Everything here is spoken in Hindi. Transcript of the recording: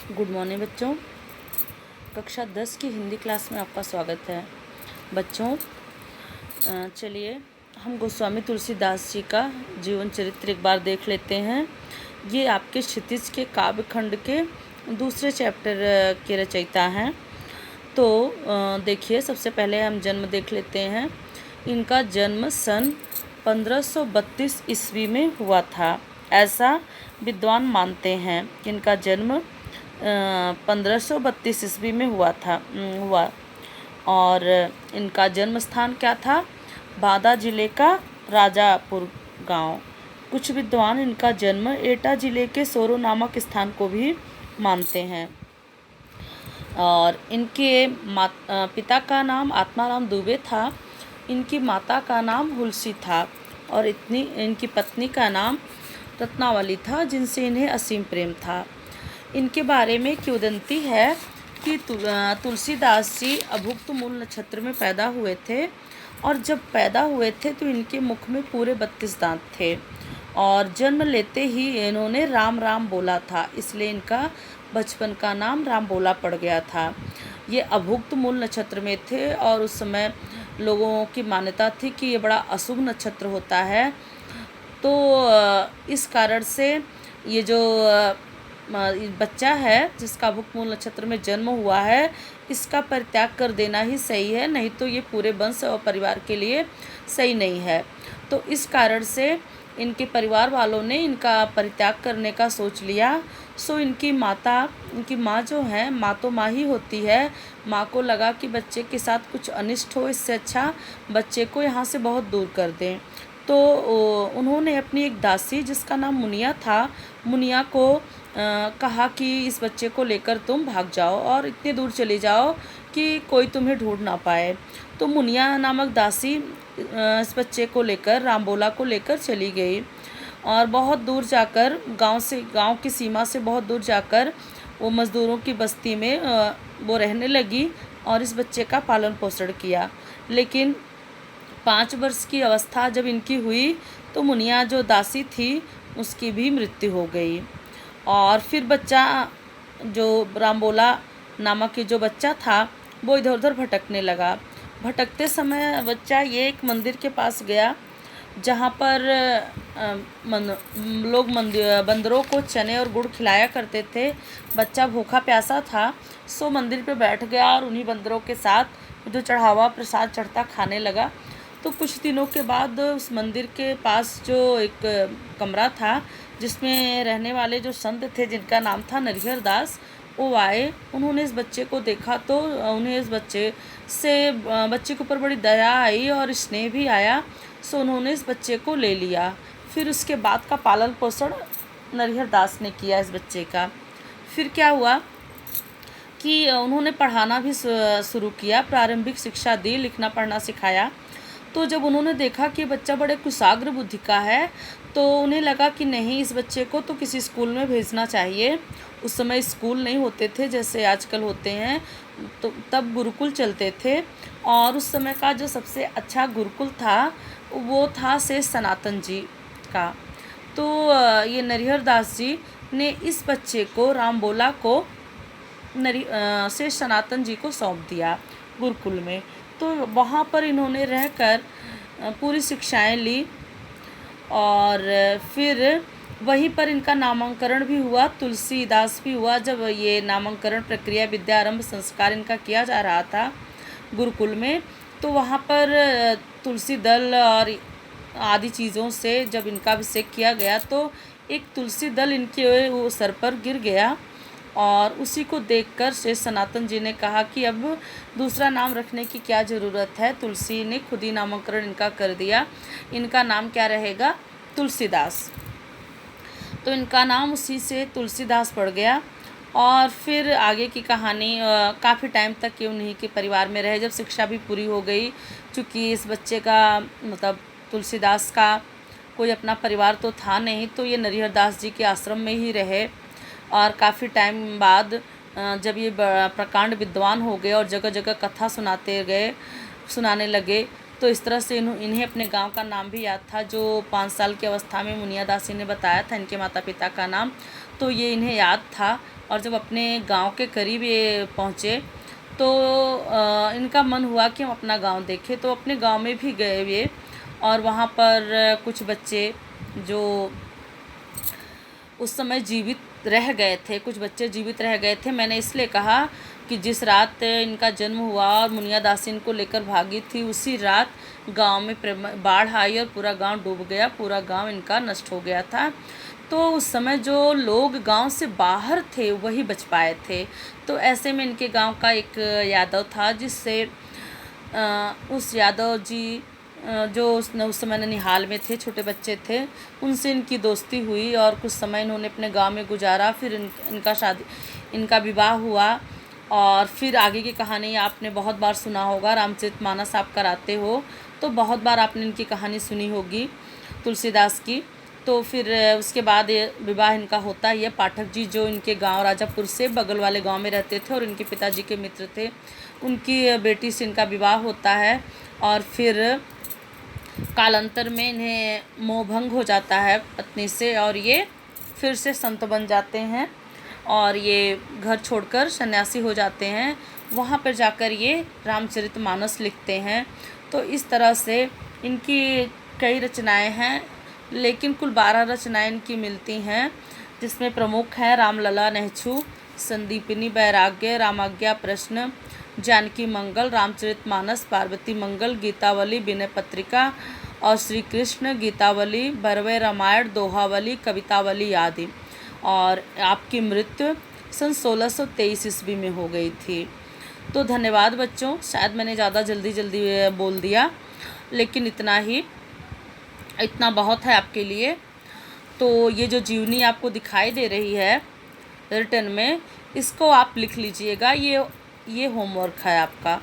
गुड मॉर्निंग बच्चों। कक्षा 10 की हिंदी क्लास में आपका स्वागत है। बच्चों चलिए हम गोस्वामी तुलसीदास जी का जीवन चरित्र एक बार देख लेते हैं। ये आपके क्षितिज के काव्य खंड के दूसरे चैप्टर के रचयिता हैं। तो देखिए, सबसे पहले हम जन्म देख लेते हैं। इनका जन्म सन 1532 ईस्वी में हुआ था, ऐसा विद्वान मानते हैं। इनका जन्म 1532 ईस्वी में हुआ और इनका जन्म स्थान क्या था? बांदा जिले का राजापुर गांव। कुछ विद्वान इनका जन्म एटा जिले के सोरो नामक स्थान को भी मानते हैं। और इनके पिता का नाम आत्माराम दुबे था। इनकी माता का नाम हुलसी था और इनकी पत्नी का नाम रत्नावली था, जिनसे इन्हें असीम प्रेम था। इनके बारे में किंवदंती है कि तुलसीदास जी अभुक्त मूल नक्षत्र में पैदा हुए थे और जब पैदा हुए थे तो इनके मुख में पूरे 32 दांत थे और जन्म लेते ही इन्होंने राम राम बोला था, इसलिए इनका बचपन का नाम राम बोला पड़ गया था। ये अभुक्त मूल नक्षत्र में थे और उस समय लोगों की मान्यता थी कि ये बड़ा अशुभ नक्षत्र होता है। तो इस कारण से ये जो बच्चा है जिसका अभुक्त मूल नक्षत्र में जन्म हुआ है, इसका परित्याग कर देना ही सही है, नहीं तो ये पूरे वंश और परिवार के लिए सही नहीं है। तो इस कारण से इनके परिवार वालों ने इनका परित्याग करने का सोच लिया। सो इनकी माँ जो है, माँ तो माँ ही होती है। माँ को लगा कि बच्चे के साथ कुछ अनिष्ट हो, इससे अच्छा बच्चे को यहाँ से बहुत दूर कर दें। तो उन्होंने अपनी एक दासी जिसका नाम मुनिया था, मुनिया को कहा कि इस बच्चे को लेकर तुम भाग जाओ और इतनी दूर चले जाओ कि कोई तुम्हें ढूंढ ना पाए। तो मुनिया नामक दासी इस बच्चे को लेकर, रामबोला को लेकर चली गई और बहुत दूर जाकर, गांव की सीमा से बहुत दूर जाकर वो मज़दूरों की बस्ती में वो रहने लगी और इस बच्चे का पालन पोषण किया। लेकिन 5 वर्ष की अवस्था जब इनकी हुई तो मुनिया जो दासी थी उसकी भी मृत्यु हो गई। और फिर बच्चा जो रामबोला नामक जो बच्चा था वो इधर उधर भटकने लगा। भटकते समय बच्चा ये एक मंदिर के पास गया जहाँ पर लोग बंदरों को चने और गुड़ खिलाया करते थे। बच्चा भूखा प्यासा था, सो मंदिर पे बैठ गया और उन्हीं बंदरों के साथ जो चढ़ावा प्रसाद चढ़ता खाने लगा। तो कुछ दिनों के बाद उस मंदिर के पास जो एक कमरा था जिसमें रहने वाले जो संत थे जिनका नाम था नरिहर दास, वो आए। उन्होंने इस बच्चे को देखा तो उन्हें इस बच्चे के ऊपर बड़ी दया आई और स्नेह भी आया। सो उन्होंने इस बच्चे को ले लिया। फिर उसके बाद का पालन पोषण नरिहर दास ने किया इस बच्चे का। फिर क्या हुआ कि उन्होंने पढ़ाना भी शुरू किया, प्रारंभिक शिक्षा दी, लिखना पढ़ना सिखाया। तो जब उन्होंने देखा कि बच्चा बड़े कुशाग्र बुद्धि का है तो उन्हें लगा कि नहीं, इस बच्चे को तो किसी स्कूल में भेजना चाहिए। उस समय स्कूल नहीं होते थे जैसे आजकल होते हैं, तो तब गुरुकुल चलते थे और उस समय का जो सबसे अच्छा गुरुकुल था वो था शेष सनातन जी का। तो ये नरिहर दास जी ने इस बच्चे को, रामबोला को, शेष सनातन जी को सौंप दिया गुरुकुल में। तो वहाँ पर इन्होंने रहकर पूरी शिक्षाएं ली और फिर वहीं पर इनका नामांकन भी हुआ, तुलसीदास भी हुआ। जब ये नामांकन प्रक्रिया, विद्यारंभ संस्कार इनका किया जा रहा था गुरुकुल में, तो वहाँ पर तुलसी दल और आदि चीज़ों से जब इनका अभिषेक किया गया तो एक तुलसी दल इनके वो सर पर गिर गया और उसी को देखकर शेष सनातन जी ने कहा कि अब दूसरा नाम रखने की क्या ज़रूरत है। तुलसी ने खुद ही नामकरण इनका कर दिया। इनका नाम क्या रहेगा? तुलसीदास। तो इनका नाम उसी से तुलसीदास पड़ गया। और फिर आगे की कहानी, काफ़ी टाइम तक ये उन्हीं के परिवार में रहे। जब शिक्षा भी पूरी हो गई, चूँकि इस बच्चे का मतलब तुलसीदास का कोई अपना परिवार तो था नहीं, तो ये नरिहर दास जी के आश्रम में ही रहे। और काफ़ी टाइम बाद जब ये प्रकांड विद्वान हो गए और जगह जगह कथा सुनाने लगे, तो इस तरह से इन्हें अपने गांव का नाम भी याद था जो 5 साल की अवस्था में मुनिया दासी ने बताया था इनके माता पिता का नाम। तो ये इन्हें याद था। और जब अपने गांव के करीब ये पहुँचे तो इनका मन हुआ कि हम अपना गांव देखें। तो अपने गांव में भी गए ये, और वहाँ पर कुछ बच्चे जो उस समय जीवित रह गए थे, कुछ बच्चे जीवित रह गए थे। मैंने इसलिए कहा कि जिस रात इनका जन्म हुआ और मुनिया दासी इनको लेकर भागी थी, उसी रात गांव में बाढ़ आई और पूरा गांव डूब गया, पूरा गांव इनका नष्ट हो गया था। तो उस समय जो लोग गांव से बाहर थे वही बच पाए थे। तो ऐसे में इनके गांव का एक यादव था, जिससे उस यादव जी जो उस समय ननिहाल में थे, छोटे बच्चे थे, उनसे इनकी दोस्ती हुई और कुछ समय इन्होंने अपने गांव में गुजारा। फिर इनका विवाह हुआ। और फिर आगे की कहानी आपने बहुत बार सुना होगा, रामचरितमानस आप कराते हो तो बहुत बार आपने इनकी कहानी सुनी होगी, तुलसीदास की। तो फिर उसके बाद विवाह इनका होता है। ये पाठक जी जो इनके गांव राजापुर से बगल वाले गांव में रहते थे और इनके पिताजी के मित्र थे, उनकी बेटी से इनका विवाह होता है। और फिर कालांतर में इन्हें मोहभंग हो जाता है पत्नी से, और ये फिर से संत बन जाते हैं और ये घर छोड़कर सन्यासी हो जाते हैं। वहाँ पर जाकर ये रामचरितमानस लिखते हैं। तो इस तरह से इनकी कई रचनाएं हैं, लेकिन कुल 12 रचनाएं इनकी मिलती हैं, जिसमें प्रमुख हैं रामलला नेहछू, संदीपिनी वैराग्य, रामाज्ञा प्रश्न, जानकी मंगल, रामचरितमानस, पार्वती मंगल, गीतावली, विनय पत्रिका और श्री कृष्ण गीतावली, भरवे रामायण, दोहावली, कवितावली आदि। और आपकी मृत्यु सन 1623 ईस्वी में हो गई थी। तो धन्यवाद बच्चों, शायद मैंने ज़्यादा जल्दी बोल दिया, लेकिन इतना बहुत है आपके लिए। तो ये जो जीवनी आपको दिखाई दे रही है रिटन में, इसको आप लिख लीजिएगा। ये होमवर्क है आपका।